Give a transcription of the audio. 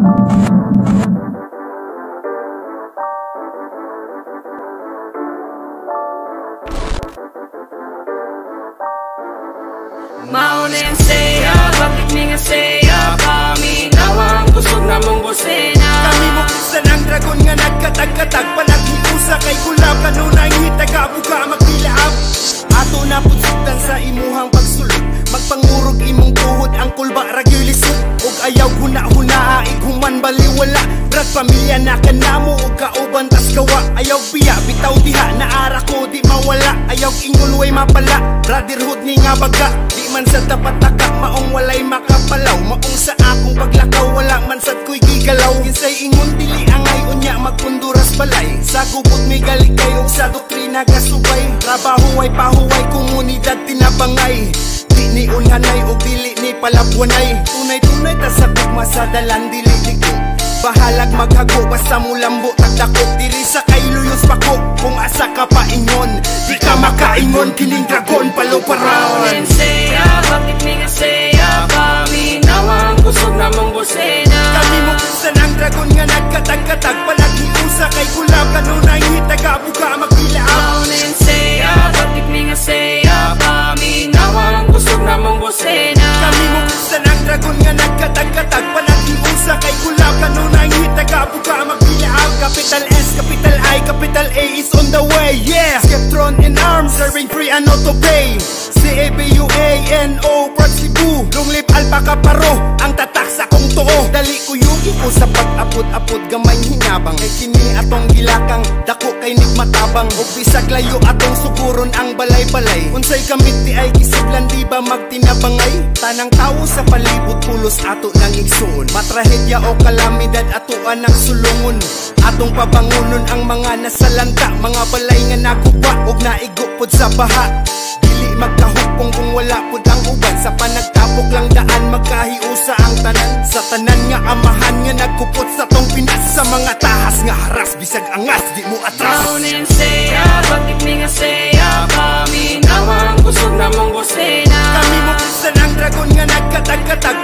Maunin saya, bakit mi nga saya? Kami nawang kusog namang bosena. Kami mo kisan ang dragon nga nagkatag-katag. Panaghiusa kay kulab, kanunay hitagabuka magdilaab. Ato na putsuktan sa imuhang pagsulod. Magpangurog imong tuhod ang kulba ragyulisod. Og ayaw huna-hunaa, iguman baliwala. Brad pamilya na kanamo og kauban tas gawa. Ayaw biya, bitaw diha, naara ko di mawala. Ayaw ingol way mapala, brotherhood ni nga baga. Di man sa dapat taka, maong walay makapalaw. Maong sa akong paglakaw, wala man sad ko'y gigalaw. Kinsay ingon dili angay unya magpunduras balay. Sa gubot may galigay og sa doktrina gasubay. Trabaho ay pahuway, komunidad tinabangay. Di ni unhanay o dili ni palabwanay. Tunay-tunay ta sa tugma sa dalan dili ligo. Bahalag maghago basta mo lambo tagdako. Diri sa kay luyos pako, kung asa ka pa ingon. Di ka makaingon, kining dragon paluparon. Maunin saya, bakit mi nga saya? Kami nawang kusog namang bosena. Kami mo kisan ang dragon nga nagkatag-katag. Palaghiusa kay kulab, kanunay hitagabuka magdilaab. Maunin saya, bakit mi nga saya? Kami nawang kusog namang bosena. Kami mo kisan ang dragon nga nagkatag-katag. Palaghiusa kay kulab, kanunay hitagabuka magdilaab. Capital S, capital I, capital A is on the way, yeah. Skeptron in arms, serving free and auto pay. C-A-B-U-A-N-O, Prod Cebu. Long live alpaka paro, ang tatak sa kong too. Dali ko yugi ko sa pag-apod-apod, gamay hinabang. Kay kini atong gilakang, dako kay nigmatabang. O bisag layo atong suguron ang balay-balay. Unsay kamit di ay kisiblan, di ba magtinabangay? Tanang tao sa palibot, pulos ato ng igsuon. Matrahedya o kalamidad, atuan ang sulungon. Atong pabangunon ang mga nasalanta. Mga balay nga naguba, og naigupod sa baha. Dili magkahupong kung wala pud ang uban. Sa panagtapok lang daan, magkahiusa ang tanan. Sa tanan nga amahan nga nagkupot sa tong Pinas. Sa mga tahas nga haras, bisag angas, di mo atras. Maunin saya, bakit mi nga saya? Kami nawang kusog namang bosena. Kami mo kisan ang dragon nga nagkatag-katag.